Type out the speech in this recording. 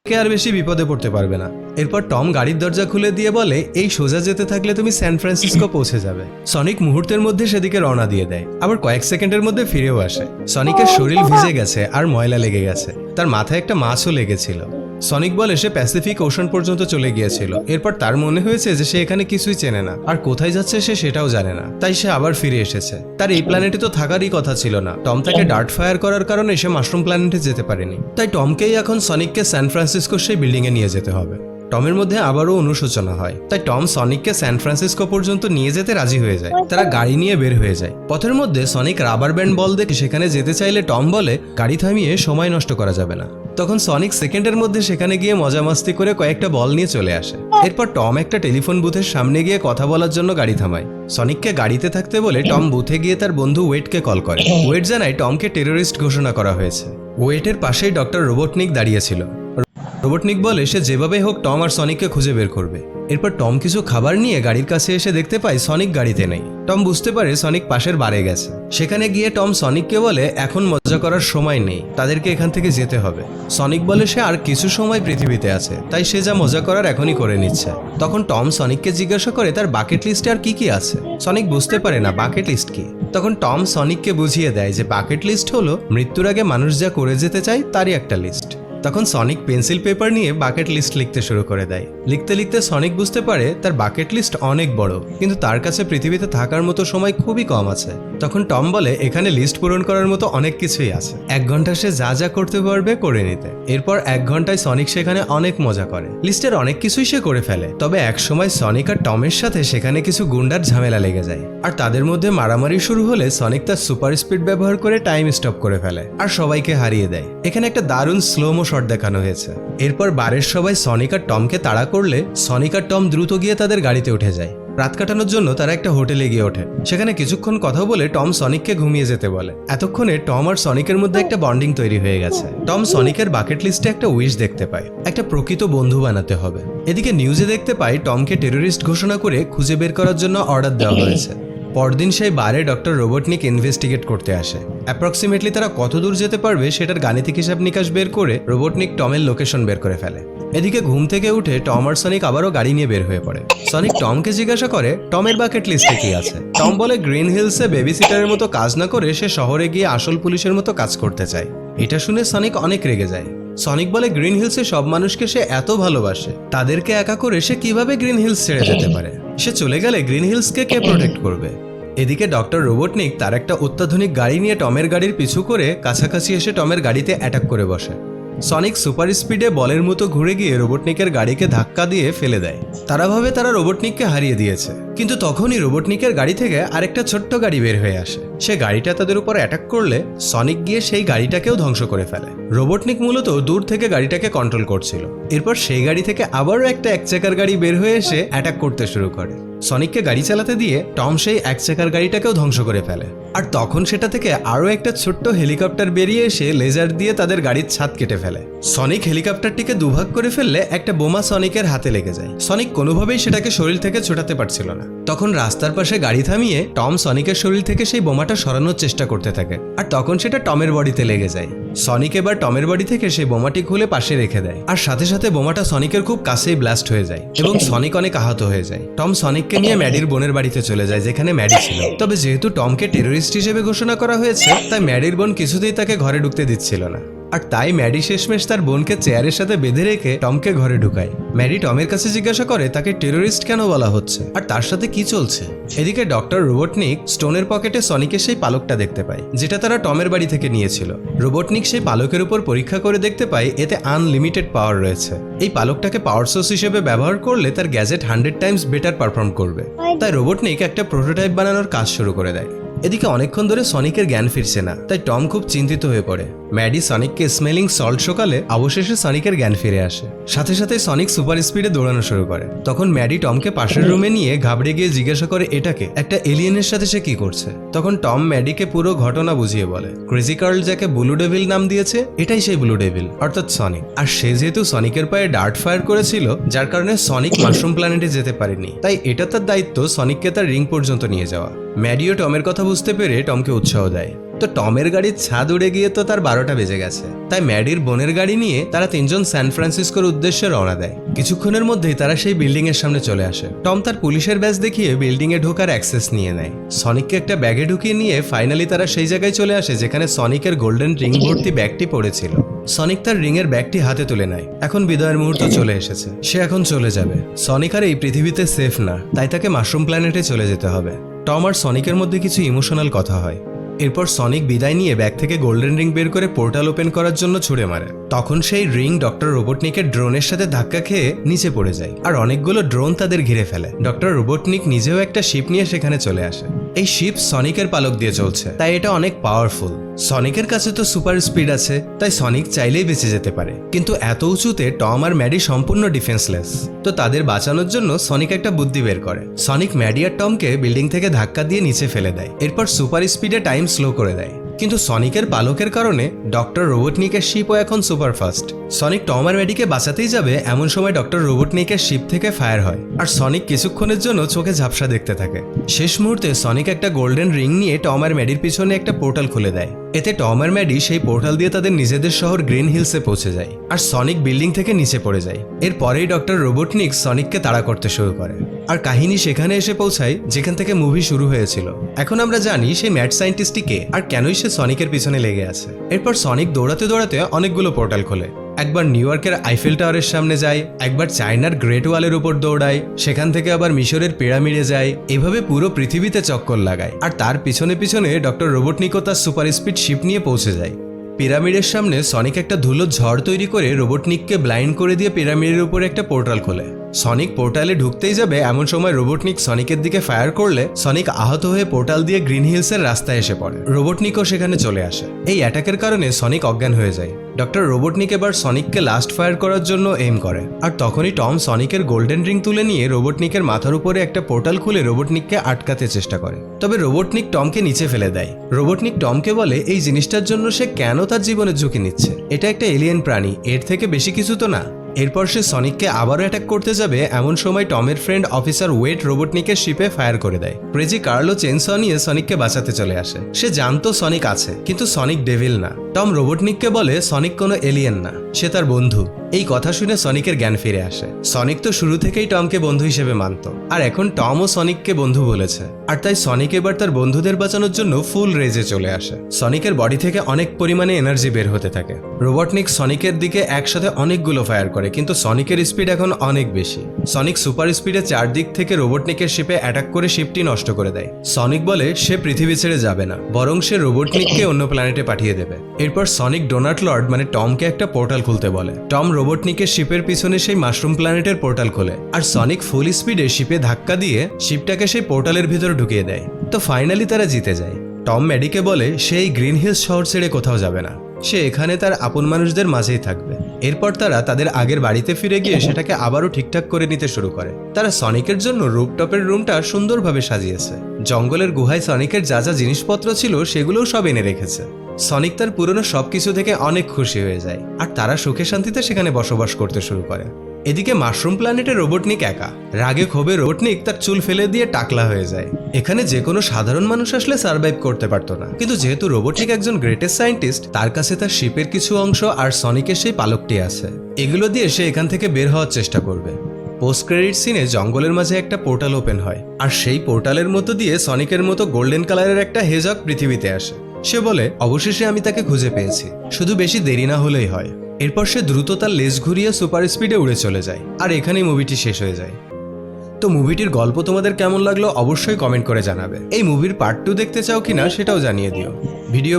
কে আর বেশি বিপদে পড়তে পারবে না। এরপর টম গাড়ির দরজা খুলে দিয়ে বলে, এই সোজা যেতে থাকলে তুমি স্যান ফ্রান্সিসকো পৌঁছে যাবে। সনিক মুহূর্তের মধ্যে সেদিকে রওনা দিয়ে দেয়, আবার কয়েক সেকেন্ডের মধ্যে ফিরেও আসে। সনিকের শরীর ভিজে গেছে আর ময়লা লেগে গেছে, তার মাথায় একটা মাছও লেগেছিল। সনিক বলে সে প্যাসিফিক ওশান পর্যন্ত চলে গিয়েছিল। এরপর তার মনে হয়েছে যে সে এখানে কিছুই চেনে না, আর কোথায় যাচ্ছে সে সেটাও জানে না, তাই সে আবার ফিরে এসেছে। তার এই প্ল্যানেটে তো থাকারই কথা ছিল না। টম তাকে ডার্ট ফায়ার করার কারণে সে মাশরুম প্ল্যানেটে যেতে পারেনি, তাই টমকেই এখন সনিককে স্যান ফ্রান্সিসকোর সেই বিল্ডিং এ নিয়ে যেতে হবে। টমের মধ্যে আবারও অনুশোচনা হয়, তাই টম সনিককে স্যান ফ্রান্সিসকো পর্যন্ত নিয়ে যেতে রাজি হয়ে যায়। তারা গাড়ি নিয়ে বের হয়ে যায়। পথের মধ্যে সনিক রাবার ব্যান্ড বল দেখে সেখানে যেতে চাইলে টম বলে গাড়ি থামিয়ে সময় নষ্ট করা যাবে না। তখন সনিক সেকেন্ডের মধ্যে সেখানে গিয়ে মজা মাস্তি করে কয়েকটা বল নিয়ে চলে আসে। এরপর টম একটা টেলিফোন বুথের সামনে গিয়ে কথা বলার জন্য গাড়ি থামায়। সনিককে গাড়িতে থাকতে বলে টম বুথে গিয়ে তার বন্ধু ওয়েটকে কল করে। ওয়েট জানায় টমকে টেরোরিস্ট ঘোষণা করা হয়েছে। ওয়েটের পাশেই ডক্টর রোবটনিক দাঁড়িয়েছিল। রোবটনিক বলে সে যেভাবে হোক টম আর সনিককে খুঁজে বের করবে। এরপর টম কিছু খাবার নিয়ে গাড়ির কাছে এসে দেখতে পায় সনিক গাড়িতে নেই। টম বুঝতে পারে সনিক পাশের বারে গেছে। সেখানে গিয়ে টম সনিককে বলে এখন মজা করার সময় নেই, তাদেরকে এখান থেকে যেতে হবে। সনিক বলে সে আর কিছু সময় পৃথিবীতে আছে, তাই সে যা মজা করার এখনই করে নিচ্ছে। তখন টম সনিককে জিজ্ঞাসা করে তার বাকেট লিস্টে আর কি কি আছে। সনিক বুঝতে পারে না বাকেট লিস্ট কি। তখন টম সনিককে বুঝিয়ে দেয় যে বাকেট লিস্ট হলো মৃত্যুর আগে মানুষ যা করে যেতে চায় তারই একটা লিস্ট। তখন সনিক পেন্সিল পেপার নিয়ে বাকেট লিস্ট লিখতে শুরু করে দেয়। লিখতে লিখতে সনিক বুঝতে পারে তার বাকেট লিস্ট অনেক বড়, কিন্তু তার কাছে পৃথিবীতে থাকার মতো সময় খুবই কম আছে। তখন টম বলে এখানে লিস্ট পূরণ করার মতো অনেক কিছুই আছে, 1 ঘন্টা সে যা যা করতে পারবে করে নিতে। এরপর 1 ঘন্টায় সনিক সেখানে অনেক মজা করে। লিস্টের অনেক কিছুই সে করে ফেলে। তবে এক সময় সনিক আর টমের সাথে সেখানে কিছু গুন্ডার ঝামেলা লেগে যায়, আর তাদের মধ্যে মারামারি শুরু হলে সনিক তার সুপার স্পিড ব্যবহার করে টাইম স্টপ করে ফেলে আর সবাইকে হারিয়ে দেয়। এখানে একটা দারুণ স্লোমো শট দেখানো হয়েছে। এরপর বারের সবাই সনিক আর টমকে তাড়া করলে সনিক আর টম দ্রুত গিয়ে তাদের গাড়িতে উঠে যায়। রাত কাটানোর জন্য তারা একটা হোটেলে গিয়ে ওঠে। সেখানে কিছুক্ষণ কথা বলে টম সনিককে ঘুমিয়ে যেতে বলে। এতক্ষণে টম আর সনিকের মধ্যে একটা বন্ডিং তৈরি হয়ে গেছে। টম সনিকের বাকেট লিস্টে একটা উইশ দেখতে পায়, একটা প্রকৃত বন্ধু বানাতে হবে। এদিকে নিউজে দেখতে পায় টমকে টেরোরিস্ট ঘোষণা করে খুঁজে বের করার জন্য অর্ডার দেওয়া হয়েছে। পরদিন সেই বারে ডক্টর রোবটনিক ইনভেস্টিগেট করতে আসে। অ্যাপ্রক্সিমেটলি তারা কত দূর যেতে পারবে সেটার গাণিতিক হিসাব নিকাশ বের করে রোবটনিক টমের লোকেশন বের করে ফেলে। এদিকে ঘুম থেকে উঠে টম আর সনিক আবারও গাড়ি নিয়ে বের হয়ে পড়ে। সনিক টমকে জিজ্ঞাসা করে টমের বাকেট লিস্টে কি আছে। টম বলে গ্রিন হিলসে বেবি সিটারের মতো কাজ না করে সে শহরে গিয়ে আসল পুলিশের মতো কাজ করতে চায়। এটা শুনে সনিক অনেক রেগে যায়। সনিক বলে গ্রিন হিলসে সব মানুষকে সে এত ভালোবাসে, তাদেরকে একা করে সে কিভাবে গ্রিন হিলস ছেড়ে যেতে পারে। সে চলে গেলে গ্রিন হিলসকে কে প্রোটেক্ট করবে। এদিকে ডক্টর রোবটনিক তার একটা অত্যাধুনিক গাড়ি নিয়ে টমের গাড়ির পিছু করে কাছাকাছি এসে টমের গাড়িতে অ্যাটাক করে বসে। সনিক সুপার স্পিডে বলের মতো ঘুরে গিয়ে রোবটনিকের গাড়িকে ধাক্কা দিয়ে ফেলে দেয়। তারা ভাবে তারা রোবটনিককে হারিয়ে দিয়েছে, কিন্তু তখনই রোবটনিকের গাড়ি থেকে আরেকটা ছোট্ট গাড়ি বের হয়ে আসে। সে গাড়িটা তাদের উপর অ্যাটাক করলে সনিক গিয়ে সেই গাড়িটাকেও ধ্বংস করে ফেলে। রোবটনিক মূলত দূর থেকে গাড়িটাকে কন্ট্রোল করছিল। এরপর সেই গাড়ি থেকে আবারও একটা 1 চাকার গাড়ি বের হয়ে এসে অ্যাটাক করতে শুরু করে। সনিককে গাড়ি চালাতে দিয়ে টম সেই 1 চাকার গাড়িটাকেও ধ্বংস করে ফেলে। আর তখন সেটা থেকে আরও একটা ছোট্ট হেলিকপ্টার বেরিয়ে এসে লেজার দিয়ে তাদের গাড়ির ছাদ কেটে ফেলে। সনিক হেলিকপ্টারটিকে দুভাগ করে ফেললে একটা বোমা সনিকের হাতে লেগে যায়। সনিক কোনোভাবেই সেটাকে শরীর থেকে ছোটাতে পারছিল না। তখন রাস্তার পাশে গাড়ি থামিয়ে টম সনিকের শরীর থেকে সেই বোমাটা সরানোর চেষ্টা করতে থাকে, আর তখন সেটা টমের বডিতে লেগে যায়। সনিক এবার টমের বডি থেকে সেই বোমাটি খুলে পাশে রেখে দেয়, আর সাথে সাথে বোমাটা সনিকের খুব কাছেই ব্লাস্ট হয়ে যায় এবং সনিক অনেক আহত হয়ে যায়। টম সনিককে নিয়ে ম্যাডির বোনের বাড়িতে চলে যায়, যেখানে ম্যাডি ছিল। তবে যেহেতু টমকে টেরোরিস্ট হিসেবে ঘোষণা করা হয়েছে, তাই ম্যাডির বোন কিছুতেই তাকে ঘরে ঢুকতে দিচ্ছিল না। আর তাই ম্যাডি শেষমেশ তার বোনকে চেয়ারের সাথে বেঁধে রেখে টমকে ঘরে ঢুকায়। ম্যাডি টমের কাছে জিজ্ঞাসা করে তাকে টেরোরিস্ট কেন বলা হচ্ছে আর তার সাথে কি চলছে। এদিকে ডক্টর রোবটনিক স্টোনের পকেটে সনিকের সেই পালকটা দেখতে পায়, যেটা তারা টমের বাড়ি থেকে নিয়েছিল। রোবটনিক সেই পালকের উপর পরীক্ষা করে দেখতে পায় এতে আনলিমিটেড পাওয়ার রয়েছে। এই পালকটাকে পাওয়ার সোর্স হিসেবে ব্যবহার করলে তার গ্যাজেট 100 টাইমস বেটার পারফর্ম করবে। তাই রোবটনিক একটা প্রোটোটাইপ বানানোর কাজ শুরু করে দেয়। এদিকে অনেকক্ষণ ধরে সনিকের জ্ঞান ফিরছে না, তাই টম খুব চিন্তিত হয়ে পড়ে। ম্যাডি সনিককে স্মেলিং সল্ট সকালে অবশেষে সনিকের জ্ঞান ফিরে আসে। সাথে সাথে সনিক সুপার স্পিডে দৌড়ানো শুরু করে। তখন ম্যাডি টমকে পাশের রুমে নিয়ে ঘাবড়ে গিয়ে জিজ্ঞাসা করে এটাকে একটা এলিয়েনের সাথে সে কি করছে। তখন টম ম্যাডিকে পুরো ঘটনা বুঝিয়ে বলে ক্রেজি কার্ল যাকে ব্লু ডেভিল নাম দিয়েছে এটাই সেই ব্লু ডেভিল, অর্থাৎ সনিক। আর সে যেহেতু সনিকের পায়ে ডার্ট ফায়ার করেছিল, যার কারণে সনিক মাশরুম প্ল্যানেটে যেতে পারেনি, তাই এটা তার দায়িত্ব সনিককে তার রিং পর্যন্ত নিয়ে যাওয়া। ম্যাডিও টমের কথা বুঝতে পেরে টমকে উৎসাহ দেয়। তো টমের গাড়ির ছাদ উড়ে গিয়ে তো তার 12টা বেজে গেছে। তাই ম্যাডির বোনের গাড়ি নিয়ে তারা তিনজন স্যান ফ্রান্সিসকোর উদ্দেশ্যে রওনা দেয়। কিছুক্ষণের মধ্যেই তারা সেই বিল্ডিং এর সামনে চলে আসে। টম তার পুলিশের ব্যাজ দেখিয়ে বিল্ডিং এ ঢোকার অ্যাক্সেস নিয়ে নেয়। সনিককে একটা ব্যাগে ঢুকিয়ে নিয়ে ফাইনালি তারা সেই জায়গায় চলে আসে যেখানে সনিকের গোল্ডেন রিং ভর্তি ব্যাগটি পড়েছিল। সনিক তার রিং এর ব্যাগটি হাতে তুলে নেয়। এখন বিদায়ের মুহূর্ত চলে এসেছে, সে এখন চলে যাবে। সনিক আর এই পৃথিবীতে সেফ না, তাই তাকে মাশরুম প্ল্যানেটে চলে যেতে হবে। টম আর সনিকের মধ্যে কিছু ইমোশনাল কথা হয়। এরপর সনিক বিদায় নিয়ে ব্যাগ থেকে গোল্ডেন রিং বের করে পোর্টাল ওপেন করার জন্য ছুড়ে মারে। তখন সেই রিং ডক্টর রোবটনিকের ড্রোনের সাথে ধাক্কা খেয়ে নিচে পড়ে যায় আর অনেকগুলো ড্রোন তাদের ঘিরে ফেলে। ডক্টর রোবটনিক নিজেও একটা শিপ নিয়ে সেখানে চলে আসে। এই শিপ সনিকের পালক দিয়ে চলছে, তাই এটা অনেক পাওয়ারফুল। সনিকের কাছে তো সুপার স্পিড আছে, তাই সনিক চাইলেই বেঁচে যেতে পারে। কিন্তু এত উঁচুতে টম আর ম্যাডি সম্পূর্ণ ডিফেন্সলেস। তো তাদের বাঁচানোর জন্য সনিক একটা বুদ্ধি বের করে। সনিক ম্যাডি আর টমকে বিল্ডিং থেকে ধাক্কা দিয়ে নিচে ফেলে দেয়। এরপর সুপার স্পিডে টাইম স্লো করে দেয়। কিন্তু সনিকের পালকের কারণে ডক্টর রোবটনিকের শিপও এখন সুপার ফাস্ট। সনিক টম আর ম্যাডিকে বাঁচাতেই যাবে, এমন সময় ডক্টর রোবটনিকের শিপ থেকে ফায়ার হয় আর সনিক কিছুক্ষণের জন্য চোখে ঝাপসা দেখতে থাকে। শেষ মুহূর্তে সনিক একটা গোল্ডেন রিং নিয়ে টম আর ম্যাডির পিছনে একটা পোর্টাল খুলে দেয়। এতে টম আর ম্যাডি সেই পোর্টাল দিয়ে তাদের নিজেদের শহর গ্রিন হিলসে পৌঁছে যায় আর সনিক বিল্ডিং থেকে নিচে পড়ে যায়। এরপরেই ডক্টর রোবটনিক সনিককে তাড়া করতে শুরু করে আর কাহিনী সেখানে এসে পৌঁছায় যেখান থেকে মুভি শুরু হয়েছিল। এখন আমরা জানি সেই ম্যাড সায়েন্টিস্টটি কে আর কেনই সে সনিকের পিছনে লেগে আছে। এরপর সনিক দৌড়াতে দৌড়াতে অনেকগুলো পোর্টাল খোলে। একবার নিউ ইয়র্কের আইফেল টাওয়ারের সামনে যায়, একবার চায়নার গ্রেট ওয়ালের উপর দৌড়ায়, সেখান থেকে আবার মিশরের পিরামিডে যায়। এভাবে পুরো পৃথিবীতে চক্কর লাগায় আর তার পিছনে পিছনে ডক্টর রোবটনিকও তার সুপার স্পিড শিপ নিয়ে পৌঁছে যায়। পিরামিডের সামনে সনিক একটা ধুলো ঝড় তৈরি করে রোবটনিককে ব্লাইন্ড করে দিয়ে পিরামিডের উপরে একটা পোর্টাল খোলে। সনিক পোর্টালে ঢুকতেই যাবে, এমন সময় রোবটনিক সনিকের দিকে ফায়ার করলে সনিক আহত হয়ে পোর্টাল দিয়ে গ্রিন হিলসের রাস্তায় এসে পড়ে। রোবটনিকও সেখানে চলে আসে। এই অ্যাটাকের কারণে সনিক অজ্ঞান হয়ে যায়। ডক্টর রোবটনিক এবার সনিককে লাস্ট ফায়ার করার জন্য এইম করে আর তখনই টম সনিকের গোল্ডেন রিং তুলে নিয়ে রোবটনিকের মাথার উপরে একটা পোর্টাল খুলে রোবটনিককে আটকাতে চেষ্টা করে। তবে রোবটনিক টমকে নিচে ফেলে দেয়। রোবটনিক টমকে বলে এই জিনিসটার জন্য সে কেন তার জীবনের ঝুঁকি নিচ্ছে, এটা একটা এলিয়েন প্রাণী, এর থেকে বেশি কিছু তো না। এরপর সে সনিককে আবারও অ্যাটাক করতে যাবে, এমন সময় টমের ফ্রেন্ড অফিসার ওয়েট রোবটনিকের শিপে ফায়ার করে দেয়। ক্রেজি কার্লো চেনসো নিয়ে সনিককে বাঁচাতে চলে আসে। সে জানতো সনিক আছে, কিন্তু সনিক ডেভিল না। টম রোবটনিককে বলে সনিক কোনো এলিয়েন না, সে তার বন্ধু। এই কথা শুনে সনিকের জ্ঞান ফিরে আসে। সনিক তো শুরু থেকেই টমকে বন্ধু হিসেবে মানত, আর এখন টমও সনিককে বন্ধু বলেছে। আর তাই সনিক এবার তার বন্ধুদের বাঁচানোর জন্য ফুল রেজে চলে আসে। সনিকের বডি থেকে অনেক পরিমাণে এনার্জি বের হতে থাকে। রোবটনিক সনিকের দিকে একসাথে অনেকগুলো ফায়ার করে, কিন্তু সনিকের স্পিড এখন অনেক বেশি। সনিক সুপার স্পিডে চারদিক থেকে রোবটনিকের শিপে অ্যাটাক করে শিপটি নষ্ট করে দেয়। সনিক বলে সে পৃথিবী ছেড়ে যাবে না, বরং সে রোবটনিককে অন্য প্ল্যানেটে পাঠিয়ে দেবে। এরপর সনিক ডোনাট লর্ড মানে টমকে একটা পোর্টাল খুলতে বলে। টম রোবটনিকের শিপের পিছনে সেই মাশরুম প্ল্যানেটের পোর্টাল খোলে আর সনিক ফুল স্পিডে শিপে ধাক্কা দিয়ে শিপটাকে সেই পোর্টালের ভিতরে ঢুকিয়ে দেয়। তো ফাইনালি তারা জিতে যায়। টম ম্যাডিকে বলে সেই গ্রিন হিলস শহর ছেড়ে কোথাও যাবে না, সে এখানে তার আপন মানুষদের মাঝেই থাকবে। এরপর তারা তাদের আগের বাড়িতে ফিরে গিয়ে সেটাকে আবারও ঠিকঠাক করে নিতে শুরু করে। তারা সনিকের জন্য রুফটপের রুমটা সুন্দরভাবে সাজিয়েছে। জঙ্গলের গুহায় সনিকের যা যা জিনিসপত্র ছিল সেগুলোও সব এনে রেখেছে। সনিক তার পুরনো সবকিছু থেকে অনেক খুশি হয়ে যায় আর তারা সুখে শান্তিতে সেখানে বসবাস করতে শুরু করে। এদিকে মাশরুম প্ল্যানেটে রোবটনিক একা। রাগে ক্ষোভে রোবটনিক তার চুল ফেলে দিয়ে টাকলা হয়ে যায়। এখানে যে কোনো সাধারণ মানুষ আসলে সার্ভাইভ করতে পারতো না, কিন্তু যেহেতু রোবটনিক একজন গ্রেটেস্ট সায়েন্টিস্ট, তার কাছে তার শিপের কিছু অংশ আর সনিকের সেই পালকটি আছে। এগুলো দিয়ে সে এখান থেকে বের হওয়ার চেষ্টা করবে। পোস্ট ক্রেডিট সিনে জঙ্গলের মাঝে একটা পোর্টাল ওপেন হয় আর সেই পোর্টালের মতো দিয়ে সনিকের মতো গোল্ডেন কালারের একটা হেজক পৃথিবীতে আসে। সে বলে অবশেষে আমি তাকে খুঁজে পেয়েছি, শুধু বেশি দেরি না হলেই হয়। এরপর সে দ্রুত তার লেজ ঘুরিয়ে সুপার স্পিডে উড়ে চলে যায় আর এখানেই মুভিটি শেষ হয়ে যায়। তো মুভিটির গল্প তোমাদের কেমন লাগলো অবশ্যই কমেন্ট করে জানাবে। এই মুভির পার্ট 2 দেখতে চাও কিনা সেটাও জানিয়ে দিও। ভিডিও